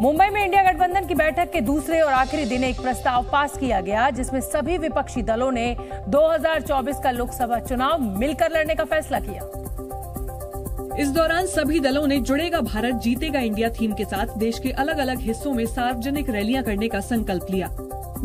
मुंबई में इंडिया गठबंधन की बैठक के दूसरे और आखिरी दिन एक प्रस्ताव पास किया गया जिसमें सभी विपक्षी दलों ने 2024 का लोकसभा चुनाव मिलकर लड़ने का फैसला किया। इस दौरान सभी दलों ने जुड़ेगा भारत जीतेगा इंडिया थीम के साथ देश के अलग अलग हिस्सों में सार्वजनिक रैलियां करने का संकल्प लिया।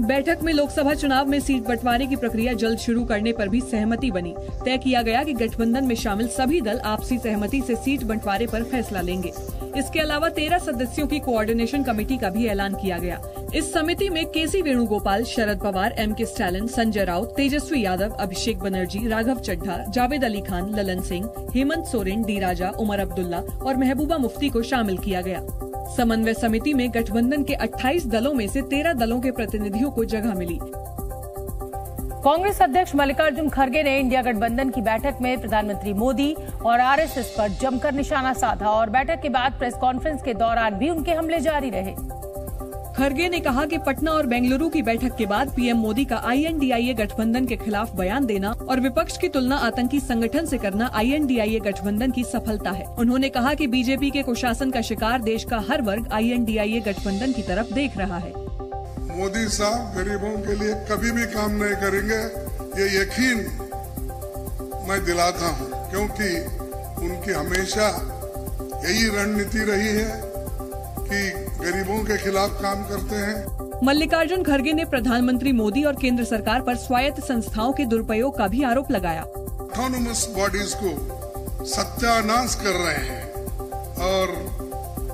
बैठक में लोकसभा चुनाव में सीट बंटवारे की प्रक्रिया जल्द शुरू करने पर भी सहमति बनी। तय किया गया कि गठबंधन में शामिल सभी दल आपसी सहमति से सीट बंटवारे पर फैसला लेंगे। इसके अलावा 13 सदस्यों की कोऑर्डिनेशन कमेटी का भी ऐलान किया गया। इस समिति में केसी Venugopal, Sharad Pawar, MK. Stalin, Sanjay Raut, Tejashwi Yadav, Abhishek Banerjee, Raghav Chadha, Javed Ali Khan, Lalan Singh, Hemant Soren, D राजा, उमर अब्दुल्ला और महबूबा मुफ्ती को शामिल किया गया। समन्वय समिति में गठबंधन के 28 दलों में से 13 दलों के प्रतिनिधियों को जगह मिली। कांग्रेस अध्यक्ष मल्लिकार्जुन खड़गे ने इंडिया गठबंधन की बैठक में प्रधानमंत्री मोदी और आरएसएस पर जमकर निशाना साधा और बैठक के बाद प्रेस कॉन्फ्रेंस के दौरान भी उनके हमले जारी रहे। खड़गे ने कहा कि पटना और बेंगलुरु की बैठक के बाद पीएम मोदी का आईएनडीआईए गठबंधन के खिलाफ बयान देना और विपक्ष की तुलना आतंकी संगठन से करना आईएनडीआईए गठबंधन की सफलता है। उन्होंने कहा कि बीजेपी के कुशासन का शिकार देश का हर वर्ग आईएनडीआईए गठबंधन की तरफ देख रहा है। मोदी साहब गरीबों के लिए कभी भी काम नहीं करेंगे, ये यकीन मैं दिलाता हूँ, क्योंकि उनकी हमेशा यही रणनीति रही है कि गरीबों के खिलाफ काम करते हैं। मल्लिकार्जुन खड़गे ने प्रधानमंत्री मोदी और केंद्र सरकार पर स्वायत्त संस्थाओं के दुरुपयोग का भी आरोप लगाया। ऑटोनोमस बॉडीज को सत्यानाश कर रहे हैं और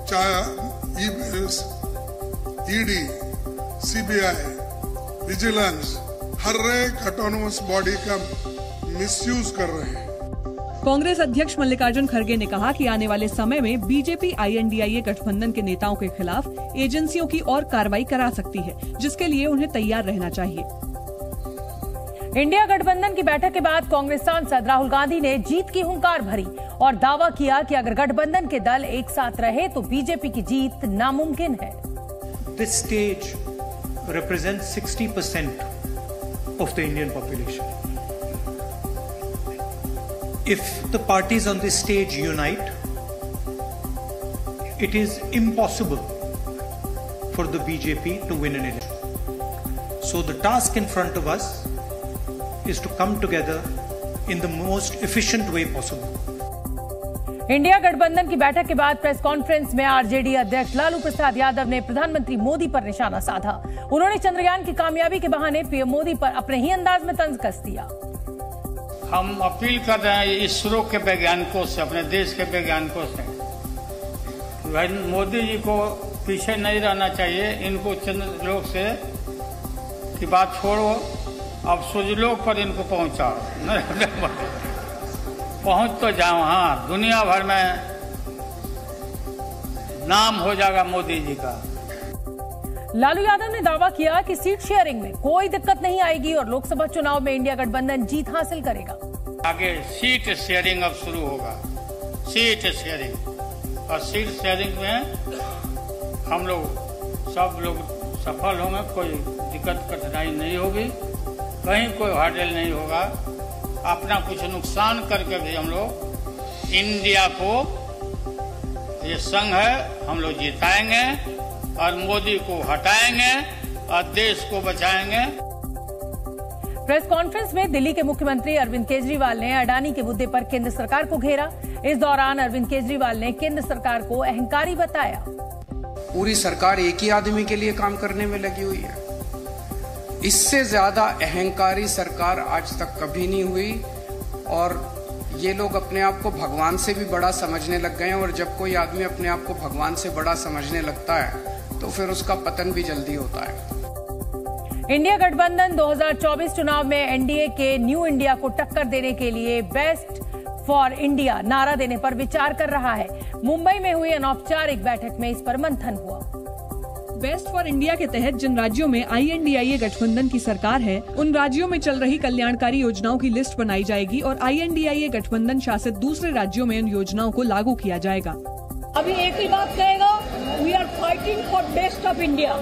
चाहे ईडी, सीबीआई, विजिलेंस, हर एक ऑटोनोमस बॉडी का मिसयूज कर रहे हैं। कांग्रेस अध्यक्ष मल्लिकार्जुन खड़गे ने कहा कि आने वाले समय में बीजेपी आईएनडीआईए गठबंधन के नेताओं के खिलाफ एजेंसियों की और कार्रवाई करा सकती है, जिसके लिए उन्हें तैयार रहना चाहिए। इंडिया गठबंधन की बैठक के बाद कांग्रेस सांसद राहुल गांधी ने जीत की हुंकार भरी और दावा किया कि अगर गठबंधन के दल एक साथ रहे तो बीजेपी की जीत नामुमकिन है। This stage represents 60% of the Indian population. If the parties on this stage unite, it is impossible for the BJP to win an election. So the task in front of us is to come together in the most efficient way possible. India गठबंधन की बैठक के बाद press conference में RJD अध्यक्ष लालू प्रसाद यादव ने प्रधानमंत्री मोदी पर निशाना साधा। उन्होंने चंद्रयान की कामयाबी के बहाने पीएम मोदी पर अपने ही अंदाज में तंज कस दिया। हम अपील कर रहे हैं इसरो के वैज्ञानिकों से, अपने देश के वैज्ञानिकों से, मोदी जी को पीछे नहीं रहना चाहिए। इनको चंद्रलोक से की बात छोड़ो, अब सूर्यलोक पर इनको पहुंचाओ। पहुंच तो जाओ, हाँ, दुनिया भर में नाम हो जाएगा मोदी जी का। लालू यादव ने दावा किया कि सीट शेयरिंग में कोई दिक्कत नहीं आएगी और लोकसभा चुनाव में इंडिया गठबंधन जीत हासिल करेगा। आगे सीट शेयरिंग अब शुरू होगा, सीट शेयरिंग, और सीट शेयरिंग में हम लोग सब लोग सफल होंगे, कोई दिक्कत कठिनाई नहीं होगी, कहीं कोई हर्डल नहीं होगा। अपना कुछ नुकसान करके भी हम लोग इंडिया को, ये संघ है, हम लोग जिताएंगे और मोदी को हटाएंगे और देश को बचाएंगे। प्रेस कॉन्फ्रेंस में दिल्ली के मुख्यमंत्री अरविंद केजरीवाल ने अडानी के मुद्दे पर केंद्र सरकार को घेरा। इस दौरान अरविंद केजरीवाल ने केंद्र सरकार को अहंकारी बताया। पूरी सरकार एक ही आदमी के लिए काम करने में लगी हुई है। इससे ज्यादा अहंकारी सरकार आज तक कभी नहीं हुई और ये लोग अपने आप को भगवान से भी बड़ा समझने लग गए हैं। और जब कोई आदमी अपने आप को भगवान से बड़ा समझने लगता है तो फिर उसका पतन भी जल्दी होता है। इंडिया गठबंधन 2024 चुनाव में एनडीए के न्यू इंडिया को टक्कर देने के लिए बेस्ट फॉर इंडिया नारा देने पर विचार कर रहा है। मुंबई में हुई अनौपचारिक बैठक में इस पर मंथन हुआ। बेस्ट फॉर इंडिया के तहत जिन राज्यों में आईएनडीआईए गठबंधन की सरकार है, उन राज्यों में चल रही कल्याणकारी योजनाओं की लिस्ट बनाई जाएगी और आईएनडीआईए गठबंधन शासित दूसरे राज्यों में उन योजनाओं को लागू किया जाएगा। अभी एक ही बात कहेगा, we are fighting for best of India.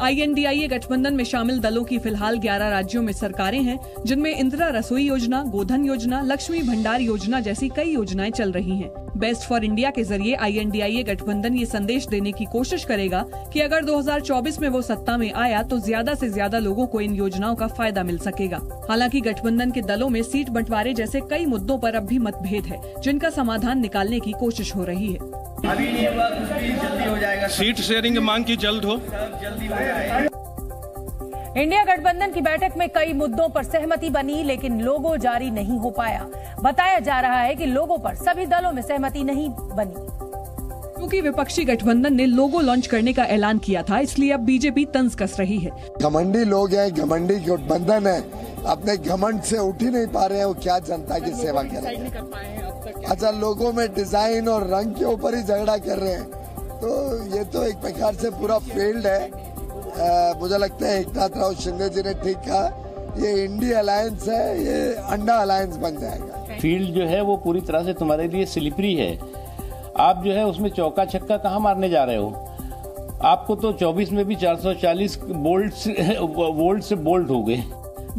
INDIA गठबंधन में शामिल दलों की फिलहाल 11 राज्यों में सरकारें हैं, जिनमें इंदिरा रसोई योजना, गोधन योजना, लक्ष्मी भंडार योजना जैसी कई योजनाएं चल रही हैं। बेस्ट फॉर इंडिया के जरिए INDIA गठबंधन ये संदेश देने की कोशिश करेगा कि अगर 2024 में वो सत्ता में आया तो ज्यादा से ज्यादा लोगों को इन योजनाओं का फायदा मिल सकेगा। हालांकि गठबंधन के दलों में सीट बंटवारे जैसे कई मुद्दों पर अब भी मतभेद है, जिनका समाधान निकालने की कोशिश हो रही है। अभी नहीं हुआ, कुछ भी जल्दी हो जाएगा। सीट शेयरिंग मांग की जल्द हो, जल्दी हो जाएगा। इंडिया गठबंधन की बैठक में कई मुद्दों पर सहमति बनी, लेकिन लोगो जारी नहीं हो पाया। बताया जा रहा है कि लोगो पर सभी दलों में सहमति नहीं बनी। क्योंकि विपक्षी गठबंधन ने लोगो लॉन्च करने का ऐलान किया था, इसलिए अब बीजेपी तंज कस रही है। घमंडी लोग हैं, घमंडी गठबंधन है, अपने घमंड से उठ ही नहीं पा रहे हैं, वो क्या जनता की सेवा करें। अच्छा, लोगों में डिजाइन और रंग के ऊपर ही झगड़ा कर रहे हैं, तो ये तो एक प्रकार से पूरा फील्ड है। मुझे लगता है एकनाथ राव शिंदे जी ने ठीक कहा, ये इंडिया अलायंस है, ये अंडा अलायंस बन जाएगा। फील्ड जो है वो पूरी तरह से तुम्हारे लिए स्लिपरी है। आप जो है उसमें चौका छक्का कहाँ मारने जा रहे हो? आपको तो 24 में भी 440 वोल्ट से बोल्ट हो गए।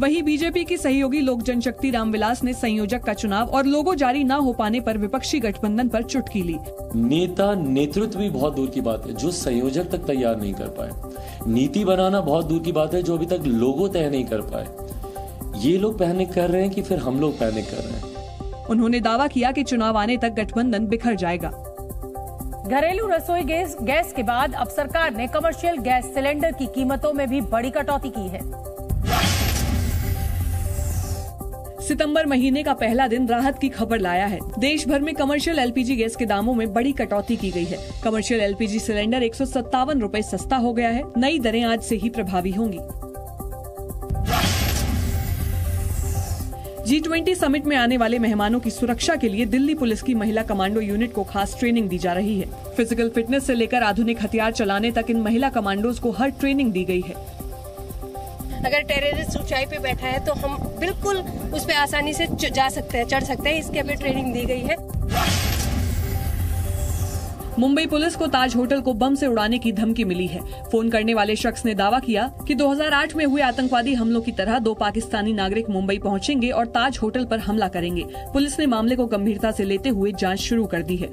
वहीं बीजेपी की सहयोगी लोक जनशक्ति रामविलास ने संयोजक का चुनाव और लोगो जारी न हो पाने पर विपक्षी गठबंधन पर चुटकी ली। नेता नेतृत्व भी बहुत दूर की बात है, जो संयोजक तक तैयार नहीं कर पाए। नीति बनाना बहुत दूर की बात है, जो अभी तक लोगो तय नहीं कर पाए। ये लोग पैनिक कर रहे हैं कि फिर हम लोग पैनिक कर रहे हैं। उन्होंने दावा किया कि चुनाव आने तक गठबंधन बिखर जाएगा। घरेलू रसोई गैस के बाद अब सरकार ने कमर्शियल गैस सिलेंडर की कीमतों में भी बड़ी कटौती की है। सितंबर महीने का पहला दिन राहत की खबर लाया है। देश भर में कमर्शियल LPG गैस के दामों में बड़ी कटौती की गई है। कमर्शियल LPG सिलेंडर 157 रुपए सस्ता हो गया है। नई दरें आज से ही प्रभावी होंगी। G20 समिट में आने वाले मेहमानों की सुरक्षा के लिए दिल्ली पुलिस की महिला कमांडो यूनिट को खास ट्रेनिंग दी जा रही है। फिजिकल फिटनेस से लेकर आधुनिक हथियार चलाने तक इन महिला कमांडोज को हर ट्रेनिंग दी गई है। अगर टेररिस्ट ऊंचाई पे बैठा है तो हम बिल्कुल उस पे आसानी से जा सकते हैं, चढ़ सकते हैं। इसकी हमें ट्रेनिंग दी गई है। मुंबई पुलिस को ताज होटल को बम से उड़ाने की धमकी मिली है। फोन करने वाले शख्स ने दावा किया कि 2008 में हुए आतंकवादी हमलों की तरह 2 पाकिस्तानी नागरिक मुंबई पहुंचेंगे और ताज होटल पर हमला करेंगे। पुलिस ने मामले को गंभीरता से लेते हुए जांच शुरू कर दी है।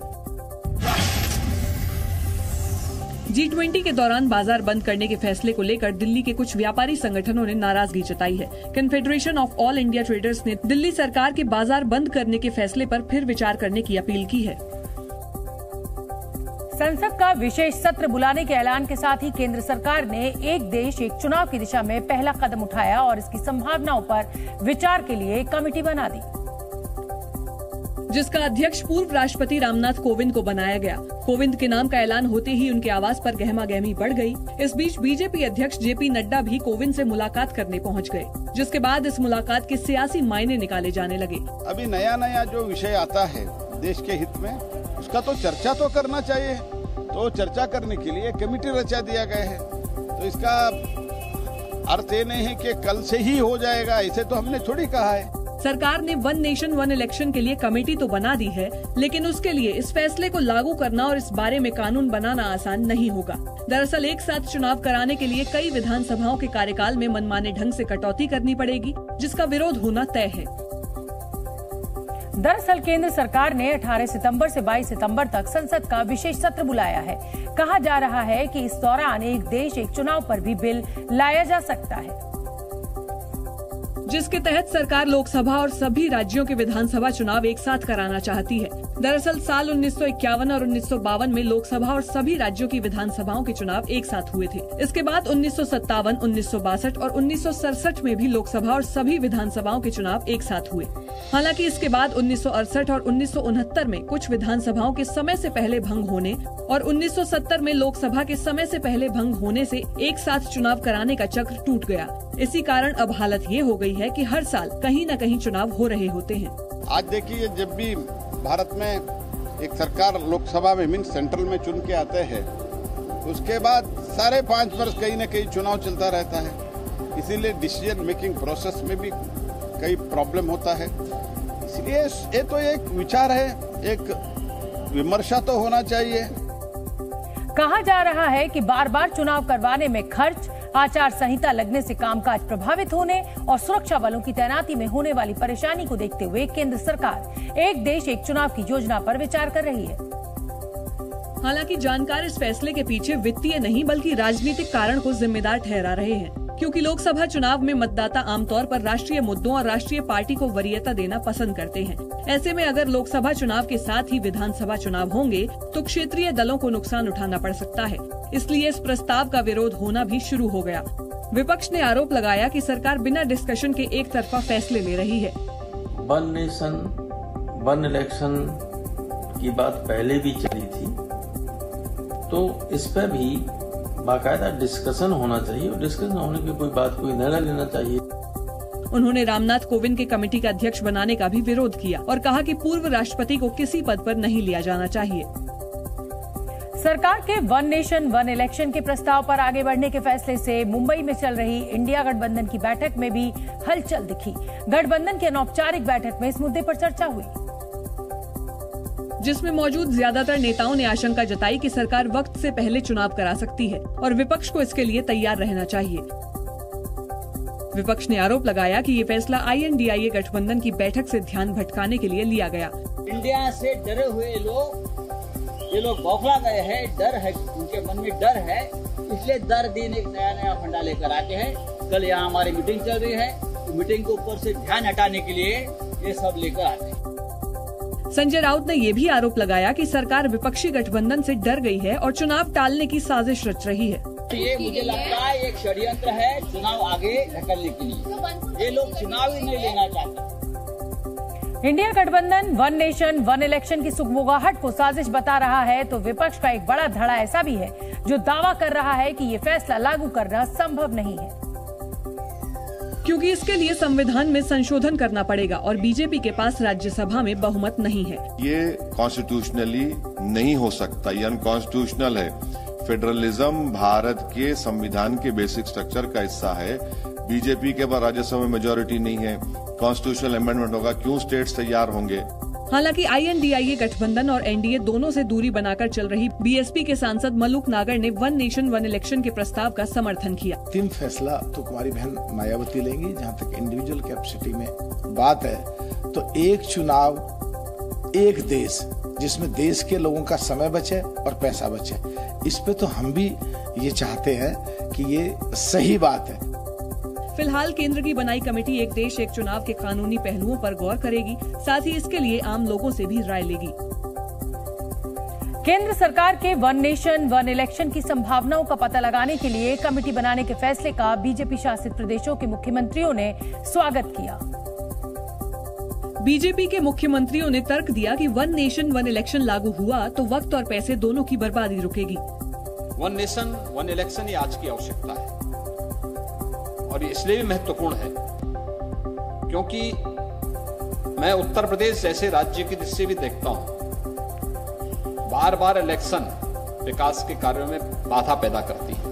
G20 के दौरान बाजार बंद करने के फैसले को लेकर दिल्ली के कुछ व्यापारी संगठनों ने नाराजगी जताई है। Confederation of all India traders ने दिल्ली सरकार के बाजार बंद करने के फैसले पर फिर विचार करने की अपील की है। संसद का विशेष सत्र बुलाने के ऐलान के साथ ही केंद्र सरकार ने एक देश एक चुनाव की दिशा में पहला कदम उठाया और इसकी संभावनाओं पर विचार के लिए एक कमेटी बना दी, जिसका अध्यक्ष पूर्व राष्ट्रपति रामनाथ कोविंद को बनाया गया। कोविंद के नाम का ऐलान होते ही उनके आवास पर गहमागहमी बढ़ गई। इस बीच बीजेपी अध्यक्ष JP नड्डा भी कोविंद से मुलाकात करने पहुंच गए, जिसके बाद इस मुलाकात के सियासी मायने निकाले जाने लगे। अभी नया नया जो विषय आता है देश के हित में, उसका तो चर्चा तो करना चाहिए। तो चर्चा करने के लिए कमेटी रचा दिया गया है। तो इसका अर्थ ये नहीं है कि कल से ही हो जाएगा, ऐसे तो हमने थोड़ी कहा है। सरकार ने 1 नेशन 1 इलेक्शन के लिए कमेटी तो बना दी है, लेकिन उसके लिए इस फैसले को लागू करना और इस बारे में कानून बनाना आसान नहीं होगा। दरअसल एक साथ चुनाव कराने के लिए कई विधानसभाओं के कार्यकाल में मनमाने ढंग से कटौती करनी पड़ेगी, जिसका विरोध होना तय है। दरअसल केंद्र सरकार ने 18 सितंबर से 22 सितंबर तक संसद का विशेष सत्र बुलाया है। कहा जा रहा है कि इस दौरान एक देश एक चुनाव पर भी बिल लाया जा सकता है, जिसके तहत सरकार लोकसभा और सभी राज्यों के विधानसभा चुनाव एक साथ कराना चाहती है। दरअसल साल 1951 और 1952 में लोकसभा और सभी राज्यों की विधानसभाओं के चुनाव एक साथ हुए थे। इसके बाद 1957, 1962 और 1967 में भी लोकसभा और सभी विधानसभाओं के चुनाव एक साथ हुए। हालांकि इसके बाद 1968 और 1969 में कुछ विधानसभाओं के समय से पहले भंग होने और 1970 में लोकसभा के समय से पहले भंग होने से एक साथ चुनाव कराने का चक्र टूट गया। इसी कारण अब हालत ये हो गई है कि हर साल कहीं न कहीं चुनाव हो रहे होते हैं। आज देखिए, जब भी भारत में एक सरकार लोकसभा में मीन सेंट्रल में चुन के आते हैं, उसके बाद सारे 5 वर्ष कहीं न कहीं चुनाव चलता रहता है। इसीलिए डिसीजन मेकिंग प्रोसेस में भी कई प्रॉब्लम होता है। इसलिए ये तो एक विचार है, एक विमर्शा तो होना चाहिए। कहा जा रहा है कि बार बार चुनाव करवाने में खर्च, आचार संहिता लगने से कामकाज प्रभावित होने और सुरक्षा बलों की तैनाती में होने वाली परेशानी को देखते हुए केंद्र सरकार एक देश एक चुनाव की योजना पर विचार कर रही है। हालांकि जानकार इस फैसले के पीछे वित्तीय नहीं बल्कि राजनीतिक कारण को जिम्मेदार ठहरा रहे हैं, क्योंकि लोकसभा चुनाव में मतदाता आमतौर पर राष्ट्रीय मुद्दों और राष्ट्रीय पार्टी को वरीयता देना पसंद करते हैं। ऐसे में अगर लोकसभा चुनाव के साथ ही विधानसभा चुनाव होंगे तो क्षेत्रीय दलों को नुकसान उठाना पड़ सकता है। इसलिए इस प्रस्ताव का विरोध होना भी शुरू हो गया। विपक्ष ने आरोप लगाया कि सरकार बिना डिस्कशन के एक तरफा फैसले ले रही है। वन नेशन वन इलेक्शन की बात पहले भी चली थी, तो इस पर भी बाकायदा डिस्कशन होना चाहिए और डिस्कशन होने की कोई बात कोई निर्णय लेना चाहिए। उन्होंने रामनाथ कोविंद के कमेटी का अध्यक्ष बनाने का भी विरोध किया और कहा कि पूर्व राष्ट्रपति को किसी पद पर नहीं लिया जाना चाहिए। सरकार के वन नेशन वन इलेक्शन के प्रस्ताव पर आगे बढ़ने के फैसले से मुंबई में चल रही इंडिया गठबंधन की बैठक में भी हलचल दिखी। गठबंधन की अनौपचारिक बैठक में इस मुद्दे पर चर्चा हुई, जिसमें मौजूद ज्यादातर नेताओं ने आशंका जताई कि सरकार वक्त से पहले चुनाव करा सकती है और विपक्ष को इसके लिए तैयार रहना चाहिए। विपक्ष ने आरोप लगाया कि ये फैसला INDIA गठबंधन की बैठक से ध्यान भटकाने के लिए लिया गया। इंडिया से डरे हुए ये लोग बौखला गए हैं, डर है, उनके मन में डर है, इसलिए दर दिन एक नया फंडा लेकर आते हैं। कल यहाँ हमारी मीटिंग चल रही है, तो मीटिंग के ऊपर से ध्यान हटाने के लिए ये सब लेकर आते हैं। संजय राउत ने ये भी आरोप लगाया कि सरकार विपक्षी गठबंधन से डर गई है और चुनाव टालने की साजिश रच रही है। ये मुझे लगता है एक षड्यंत्र है चुनाव आगे धकेलने के लिए। ये लोग चुनाव ही नहीं लेना चाहते। इंडिया गठबंधन वन नेशन वन इलेक्शन की सुगबुगाहट को साजिश बता रहा है तो विपक्ष का एक बड़ा धड़ा ऐसा भी है जो दावा कर रहा है कि ये फैसला लागू करना संभव नहीं है, क्योंकि इसके लिए संविधान में संशोधन करना पड़ेगा और बीजेपी के पास राज्यसभा में बहुमत नहीं है। ये कॉन्स्टिट्यूशनली नहीं हो सकता, ये अनकॉन्स्टिट्यूशनल है। फेडरलिज्म भारत के संविधान के बेसिक स्ट्रक्चर का हिस्सा है। बीजेपी के पास राज्यसभा में मेजोरिटी नहीं है, कॉन्स्टिट्यूशनल अमेंडमेंट होगा, क्यों स्टेट्स तैयार होंगे। हालांकि INDIA गठबंधन और NDA दोनों से दूरी बनाकर चल रही BSP के सांसद मलूक नागर ने वन नेशन वन इलेक्शन के प्रस्ताव का समर्थन किया। अंतिम फैसला तो कुमारी बहन मायावती लेंगी। जहां तक इंडिविजुअल कैपेसिटी में बात है तो एक चुनाव एक देश, जिसमें देश के लोगों का समय बचे और पैसा बचे, इस पे तो हम भी ये चाहते हैं कि ये सही बात है। फिलहाल केंद्र की बनाई कमेटी एक देश एक चुनाव के कानूनी पहलुओं पर गौर करेगी, साथ ही इसके लिए आम लोगों से भी राय लेगी। केंद्र सरकार के वन नेशन वन इलेक्शन की संभावनाओं का पता लगाने के लिए कमेटी बनाने के फैसले का बीजेपी शासित प्रदेशों के मुख्यमंत्रियों ने स्वागत किया। बीजेपी के मुख्यमंत्रियों ने तर्क दिया कि वन नेशन वन इलेक्शन लागू हुआ तो वक्त और पैसे दोनों की बर्बादी रुकेगी। वन नेशन वन इलेक्शन ये आज की आवश्यकता है और ये इसलिए भी महत्वपूर्ण है क्योंकि मैं उत्तर प्रदेश जैसे राज्य की दृष्टि से भी देखता हूं, बार बार इलेक्शन विकास के कार्यों में बाधा पैदा करती है।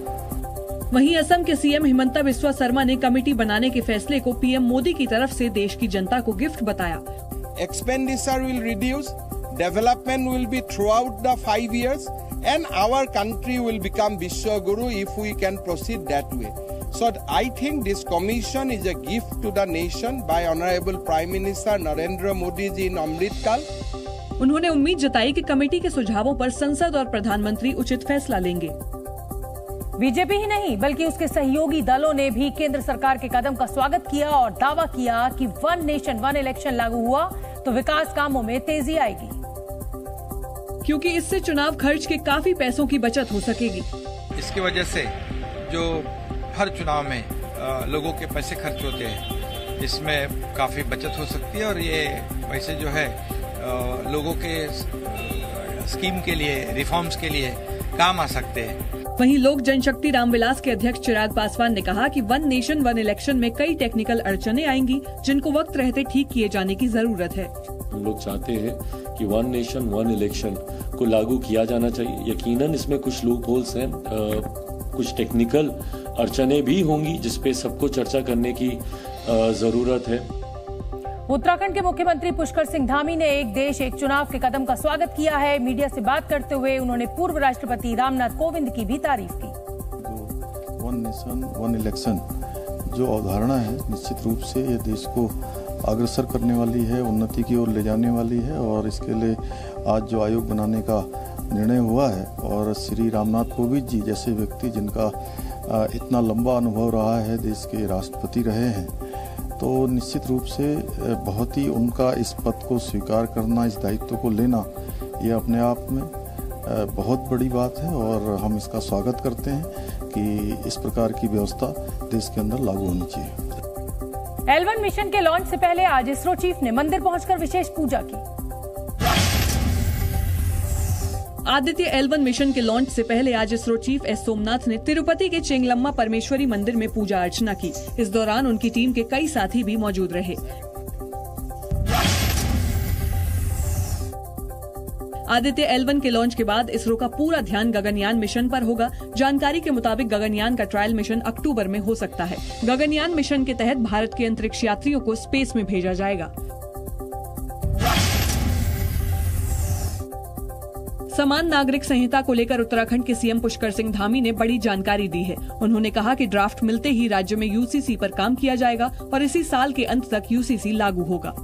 वहीं असम के CM हिमंता बिस्वा शर्मा ने कमेटी बनाने के फैसले को PM मोदी की तरफ से देश की जनता को गिफ्ट बताया। Expenditure will reduce, development will be through out the 5 years and our country will become Vishwa Guru if we can proceed that way. So I think this commission is a gift to the nation by Honorable Prime Minister Narendra Modi ji in Amrit Kal. उन्होंने उम्मीद जताई कि committee के सुझावों पर संसद और प्रधानमंत्री उचित फैसला लेंगे। बीजेपी ही नहीं बल्कि उसके सहयोगी दलों ने भी केंद्र सरकार के कदम का स्वागत किया और दावा किया कि वन नेशन वन इलेक्शन लागू हुआ तो विकास कामों में तेजी आएगी, क्योंकि इससे चुनाव खर्च के काफी पैसों की बचत हो सकेगी। इसकी वजह से जो हर चुनाव में लोगों के पैसे खर्च होते हैं, इसमें काफी बचत हो सकती है और ये पैसे जो है लोगों के स्कीम के लिए, रिफॉर्म्स के लिए काम आ सकते हैं। वहीं लोक जनशक्ति रामविलास के अध्यक्ष चिराग पासवान ने कहा कि वन नेशन वन इलेक्शन में कई टेक्निकल अड़चने आएंगी जिनको वक्त रहते ठीक किए जाने की जरूरत है। हम लोग चाहते हैं कि वन नेशन वन इलेक्शन को लागू किया जाना चाहिए। यकीनन इसमें कुछ लूप होल्स हैं, कुछ टेक्निकल अड़चने भी होंगी जिसपे सबको चर्चा करने की जरूरत है। उत्तराखंड के मुख्यमंत्री पुष्कर सिंह धामी ने एक देश एक चुनाव के कदम का स्वागत किया है। मीडिया से बात करते हुए उन्होंने पूर्व राष्ट्रपति रामनाथ कोविंद की भी तारीफ की। वन नेशन वन इलेक्शन जो अवधारणा है, निश्चित रूप से ये देश को अग्रसर करने वाली है, उन्नति की ओर ले जाने वाली है। और इसके लिए आज जो आयोग बनाने का निर्णय हुआ है और श्री रामनाथ कोविंद जी जैसे व्यक्ति जिनका इतना लंबा अनुभव रहा है, देश के राष्ट्रपति रहे हैं, तो निश्चित रूप से बहुत ही उनका इस पद को स्वीकार करना, इस दायित्व को लेना, ये अपने आप में बहुत बड़ी बात है और हम इसका स्वागत करते हैं कि इस प्रकार की व्यवस्था देश के अंदर लागू होनी चाहिए। L1 मिशन के लॉन्च से पहले आज इसरो चीफ ने मंदिर पहुंचकर विशेष पूजा की। आदित्य L1 मिशन के लॉन्च से पहले आज इसरो चीफ एस सोमनाथ ने तिरुपति के चेंगलम्मा परमेश्वरी मंदिर में पूजा अर्चना की। इस दौरान उनकी टीम के कई साथी भी मौजूद रहे। आदित्य L1 के लॉन्च के बाद इसरो का पूरा ध्यान गगनयान मिशन पर होगा। जानकारी के मुताबिक गगनयान का ट्रायल मिशन अक्टूबर में हो सकता है। गगनयान मिशन के तहत भारत के अंतरिक्ष यात्रियों को स्पेस में भेजा जाएगा। समान नागरिक संहिता को लेकर उत्तराखंड के सीएम पुष्कर सिंह धामी ने बड़ी जानकारी दी है। उन्होंने कहा कि ड्राफ्ट मिलते ही राज्य में यूसीसी पर काम किया जाएगा और इसी साल के अंत तक यूसीसी लागू होगा।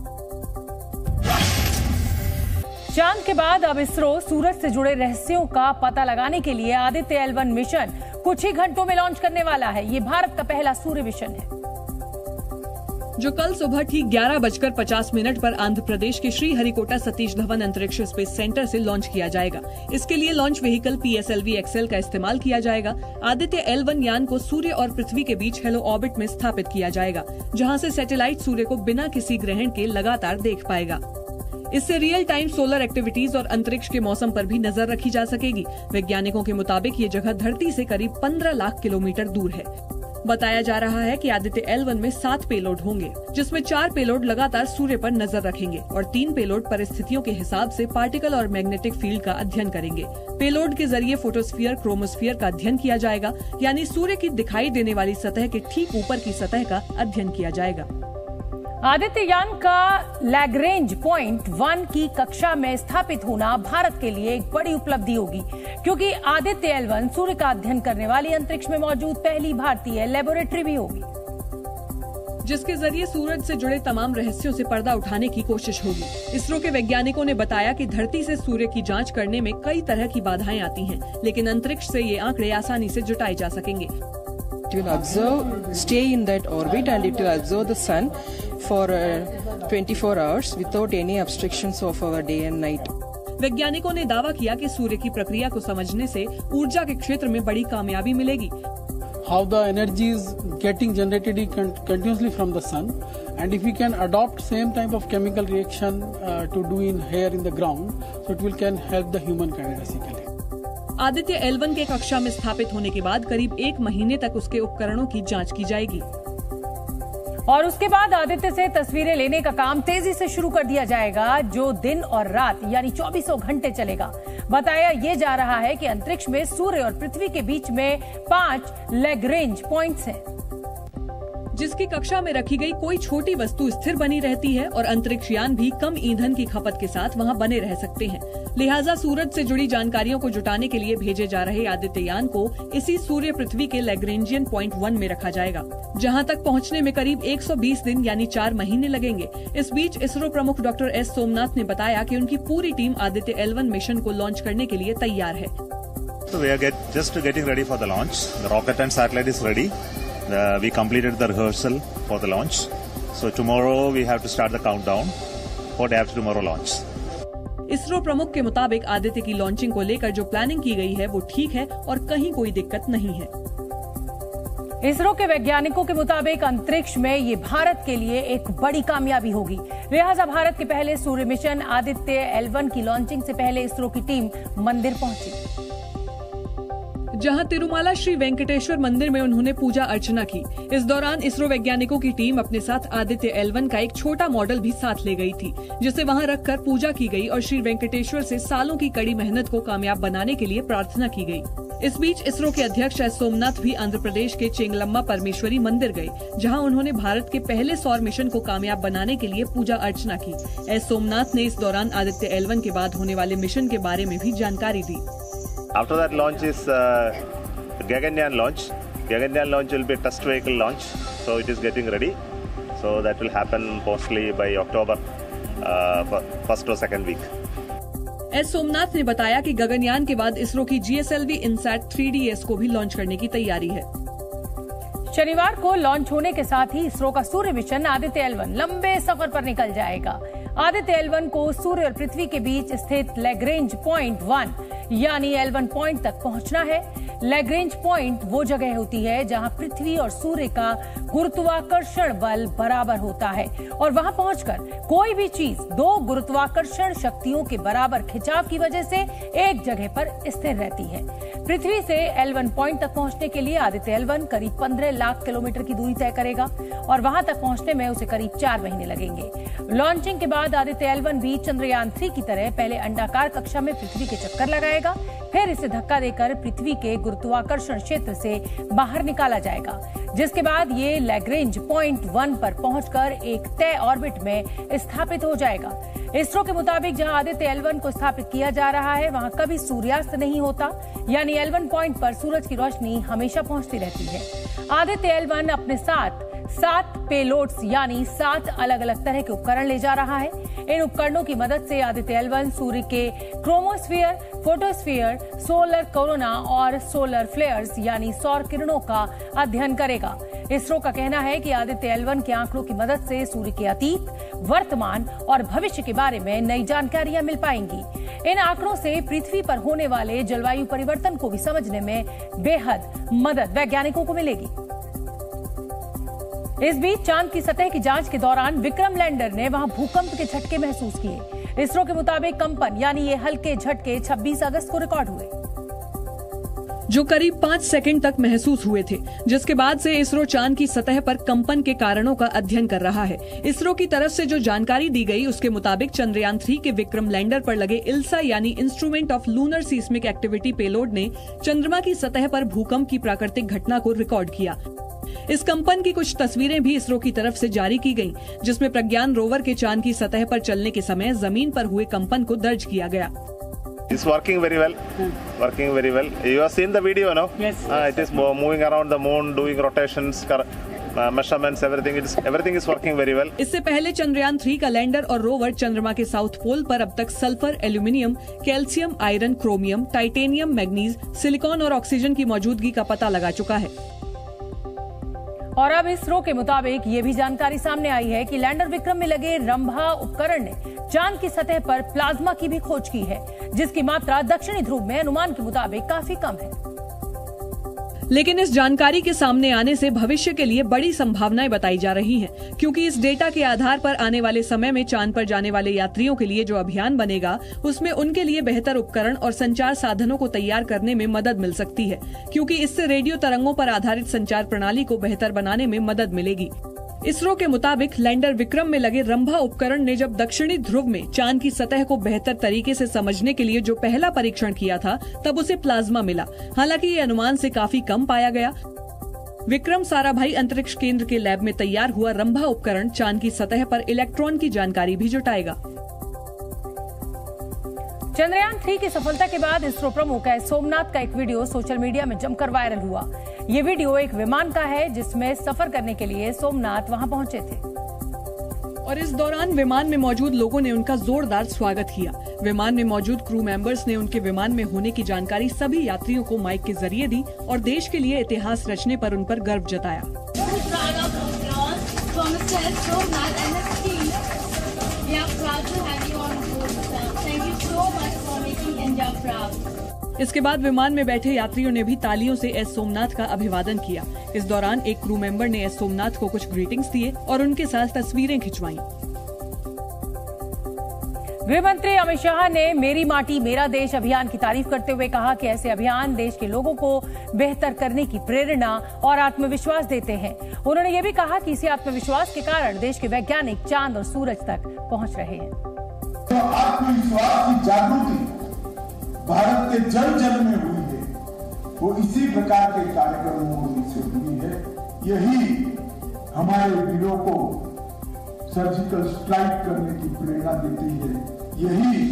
चांद के बाद अब इसरो सूरज से जुड़े रहस्यों का पता लगाने के लिए आदित्य L1 मिशन कुछ ही घंटों में लॉन्च करने वाला है। ये भारत का पहला सूर्य मिशन है जो कल सुबह ठीक 11:50 पर आंध्र प्रदेश के श्रीहरिकोटा सतीश धवन अंतरिक्ष स्पेस सेंटर से लॉन्च किया जाएगा। इसके लिए लॉन्च व्हीकल PSLV XL का इस्तेमाल किया जाएगा। आदित्य L1 यान को सूर्य और पृथ्वी के बीच हेलो ऑर्बिट में स्थापित किया जाएगा, जहां से सैटेलाइट सूर्य को बिना किसी ग्रहण के लगातार देख पाएगा। इससे रियल टाइम सोलर एक्टिविटीज और अंतरिक्ष के मौसम पर भी नजर रखी जा सकेगी। वैज्ञानिकों के मुताबिक ये जगह धरती से करीब 15 लाख किलोमीटर दूर है। बताया जा रहा है कि आदित्य L1 में 7 पेलोड होंगे, जिसमें 4 पेलोड लगातार सूर्य पर नजर रखेंगे और 3 पेलोड परिस्थितियों के हिसाब से पार्टिकल और मैग्नेटिक फील्ड का अध्ययन करेंगे। पेलोड के जरिए फोटोस्फीयर, क्रोमोस्फीयर का अध्ययन किया जाएगा, यानी सूर्य की दिखाई देने वाली सतह के ठीक ऊपर की सतह का अध्ययन किया जाएगा। आदित्य यान का लैग्रेंज पॉइंट 1 की कक्षा में स्थापित होना भारत के लिए एक बड़ी उपलब्धि होगी, क्योंकि आदित्य L1 सूर्य का अध्ययन करने वाली अंतरिक्ष में मौजूद पहली भारतीय लेबोरेटरी भी होगी, जिसके जरिए सूरज से जुड़े तमाम रहस्यों से पर्दा उठाने की कोशिश होगी। इसरो के वैज्ञानिकों ने बताया कि धरती से सूर्य की जांच करने में कई तरह की बाधाएं आती हैं, लेकिन अंतरिक्ष से ये आंकड़े आसानी से जुटाए जा सकेंगे। It will observe, stay in that orbit and it will observe the sun for 24 hours without any obstructions of our day and night. वैज्ञानिकों ने दावा किया कि सूर्य की प्रक्रिया को समझने से ऊर्जा के क्षेत्र में बड़ी कामयाबी मिलेगी। How the energy is getting generated continuously from the sun, and if we can adopt same type of chemical reaction to do in here in the ground, so it will can help the humankind basically. Aditya L1 के कक्षा में स्थापित होने के बाद करीब 1 महीने तक उसके उपकरणों की जांच की जाएगी और उसके बाद आदित्य से तस्वीरें लेने का काम तेजी से शुरू कर दिया जाएगा, जो दिन और रात यानी 24 घंटे चलेगा। बताया ये जा रहा है कि अंतरिक्ष में सूर्य और पृथ्वी के बीच में 5 लैग्रेंज पॉइंट्स हैं, जिसकी कक्षा में रखी गई कोई छोटी वस्तु स्थिर बनी रहती है और अंतरिक्ष यान भी कम ईंधन की खपत के साथ वहां बने रह सकते हैं। लिहाजा सूरज से जुड़ी जानकारियों को जुटाने के लिए भेजे जा रहे आदित्य यान को इसी सूर्य पृथ्वी के लैग्रेंजियन पॉइंट 1 में रखा जाएगा, जहां तक पहुंचने में करीब 120 दिन यानी 4 महीने लगेंगे। इस बीच इसरो प्रमुख डॉक्टर एस सोमनाथ ने बताया कि उनकी पूरी टीम आदित्य L1 मिशन को लॉन्च करने के लिए तैयार है। So we are just getting ready for the launch. The rocket and satellite is ready. We completed the rehearsal for the launch. So tomorrow we have to start the countdown for day after tomorrow launch. ISRO प्रमुख के मुताबिक आदित्य की launching को लेकर जो planning की गई है वो ठीक है और कहीं कोई दिक्कत नहीं है। इसरो के वैज्ञानिकों के मुताबिक अंतरिक्ष में ये भारत के लिए एक बड़ी कामयाबी होगी। लिहाजा भारत के पहले सूर्य मिशन आदित्य L1 की लॉन्चिंग से पहले इसरो की टीम मंदिर पहुंची, जहां तिरुमाला श्री वेंकटेश्वर मंदिर में उन्होंने पूजा अर्चना की। इस दौरान इसरो वैज्ञानिकों की टीम अपने साथ आदित्य L1 का एक छोटा मॉडल भी साथ ले गई थी, जिसे वहां रखकर पूजा की गई और श्री वेंकटेश्वर से सालों की कड़ी मेहनत को कामयाब बनाने के लिए प्रार्थना की गई। इस बीच इसरो के अध्यक्ष एस सोमनाथ भी आंध्र प्रदेश के चेंगलम्मा परमेश्वरी मंदिर गए, जहां उन्होंने भारत के पहले सौर मिशन को कामयाब बनाने के लिए पूजा अर्चना की। एस सोमनाथ ने इस दौरान आदित्य L1 के बाद होने वाले मिशन के बारे में भी जानकारी दी। After that launch is Gaganyaan launch. Gaganyaan launch will be a test vehicle launch, so it is getting ready. So that will happen mostly by October, first or second week. S Somnath ने बताया कि गगनयान के बाद इसरो की GSLV INSAT 3DS को भी launch करने की तैयारी है। शनिवार को लॉन्च होने के साथ ही इसरो का सूर्य मिशन आदित्य L1 लंबे सफर पर निकल जाएगा। आदित्य L1 को सूर्य और पृथ्वी के बीच स्थित लैग्रेंज पॉइंट 1 यानी L1 पॉइंट तक पहुंचना है। लैग्रेंज पॉइंट वो जगह होती है जहां पृथ्वी और सूर्य का गुरुत्वाकर्षण बल बराबर होता है और वहां पहुंचकर कोई भी चीज दो गुरुत्वाकर्षण शक्तियों के बराबर खिंचाव की वजह से एक जगह पर स्थिर रहती है। पृथ्वी से L1 पॉइंट तक पहुंचने के लिए आदित्य L1 करीब 15 लाख किलोमीटर की दूरी तय करेगा और वहां तक पहुंचने में उसे करीब 4 महीने लगेंगे। लॉन्चिंग के बाद आदित्य L1 भी चंद्रयान 3 की तरह पहले अंडाकार कक्षा में पृथ्वी के चक्कर लगाएगा, फिर इसे धक्का देकर पृथ्वी के गुरुत्वाकर्षण क्षेत्र से बाहर निकाला जाएगा, जिसके बाद ये लैग्रेंज पॉइंट 1 पर पहुंचकर एक तय ऑर्बिट में स्थापित हो जाएगा। इसरो के मुताबिक जहां आदित्य L1 को स्थापित किया जा रहा है वहां कभी सूर्यास्त नहीं होता, यानी L1 पॉइंट पर सूरज की रोशनी हमेशा पहुंचती रहती है। आदित्य L1 अपने साथ 7 पेलोड्स यानी 7 अलग अलग तरह के उपकरण ले जा रहा है। इन उपकरणों की मदद से आदित्य L1 सूर्य के क्रोमोस्फीयर, फोटोस्फीयर, सोलर कोरोना और सोलर फ्लेयर्स यानी सौर किरणों का अध्ययन करेगा। इसरो का कहना है कि आदित्य L1 के आंकड़ों की मदद से सूर्य के अतीत, वर्तमान और भविष्य के बारे में नई जानकारियां मिल पाएंगी। इन आंकड़ों से पृथ्वी पर होने वाले जलवायु परिवर्तन को भी समझने में बेहद मदद वैज्ञानिकों को मिलेगी। इस बीच चांद की सतह की जांच के दौरान विक्रम लैंडर ने वहां भूकंप के झटके महसूस किए। इसरो के मुताबिक कंपन यानी ये हल्के झटके 26 अगस्त को रिकॉर्ड हुए, जो करीब 5 सेकंड तक महसूस हुए थे, जिसके बाद से इसरो चांद की सतह पर कंपन के कारणों का अध्ययन कर रहा है। इसरो की तरफ से जो जानकारी दी गई उसके मुताबिक चंद्रयान 3 के विक्रम लैंडर पर लगे इल्सा यानी instrument of lunar seismic activity payload ने चंद्रमा की सतह पर भूकंप की प्राकृतिक घटना को रिकॉर्ड किया। इस कंपन की कुछ तस्वीरें भी इसरो की तरफ से जारी की गईं, जिसमें प्रज्ञान रोवर के चांद की सतह पर चलने के समय जमीन पर हुए कंपन को दर्ज किया गया। It's working very well. Working very well. You have seen the video, no? Yes. It is moving around the moon, doing rotations, measurements, everything is working very well. इससे पहले चंद्रयान 3 का लैंडर और रोवर चंद्रमा के साउथ पोल पर अब तक sulphur, aluminium, calcium, iron, chromium, titanium, manganese, silicon और ऑक्सीजन की मौजूदगी का पता लगा चुका है। और अब इसरो के मुताबिक ये भी जानकारी सामने आई है कि लैंडर विक्रम में लगे रंभा उपकरण ने चांद की सतह पर प्लाज्मा की भी खोज की है, जिसकी मात्रा दक्षिणी ध्रुव में अनुमान के मुताबिक काफी कम है। लेकिन इस जानकारी के सामने आने से भविष्य के लिए बड़ी संभावनाएं बताई जा रही हैं, क्योंकि इस डेटा के आधार पर आने वाले समय में चांद पर जाने वाले यात्रियों के लिए जो अभियान बनेगा उसमें उनके लिए बेहतर उपकरण और संचार साधनों को तैयार करने में मदद मिल सकती है, क्योंकि इससे रेडियो तरंगों पर आधारित संचार प्रणाली को बेहतर बनाने में मदद मिलेगी। इसरो के मुताबिक लैंडर विक्रम में लगे रंभा उपकरण ने जब दक्षिणी ध्रुव में चांद की सतह को बेहतर तरीके से समझने के लिए जो पहला परीक्षण किया था तब उसे प्लाज्मा मिला। हालांकि ये अनुमान से काफी कम पाया गया। विक्रम साराभाई अंतरिक्ष केंद्र के लैब में तैयार हुआ रंभा उपकरण चांद की सतह पर इलेक्ट्रॉन की जानकारी भी जुटाएगा। चंद्रयान 3 की सफलता के बाद इसरो प्रमुख एस सोमनाथ का एक वीडियो सोशल मीडिया में जमकर वायरल हुआ। ये वीडियो एक विमान का है जिसमें सफर करने के लिए सोमनाथ वहां पहुंचे थे और इस दौरान विमान में मौजूद लोगों ने उनका जोरदार स्वागत किया। विमान में मौजूद क्रू मेंबर्स ने उनके विमान में होने की जानकारी सभी यात्रियों को माइक के जरिए दी और देश के लिए इतिहास रचने पर उन पर गर्व जताया। इसके बाद विमान में बैठे यात्रियों ने भी तालियों से एस सोमनाथ का अभिवादन किया। इस दौरान एक क्रू मेंबर ने एस सोमनाथ को कुछ ग्रीटिंग्स दिए और उनके साथ तस्वीरें खिंचवाईं। गृह मंत्री अमित शाह ने मेरी माटी मेरा देश अभियान की तारीफ करते हुए कहा कि ऐसे अभियान देश के लोगों को बेहतर करने की प्रेरणा और आत्मविश्वास देते हैं। उन्होंने ये भी कहा कि इसी आत्मविश्वास के कारण देश के वैज्ञानिक चांद और सूरज तक पहुंच रहे हैं। तो आत्मविश्वास की जागृति भारत के जन जन में हुई है, वो इसी प्रकार के कार्यक्रमों से हुई है। यही हमारे वीरों को सर्जिकल स्ट्राइक करने की प्रेरणा देती है। यही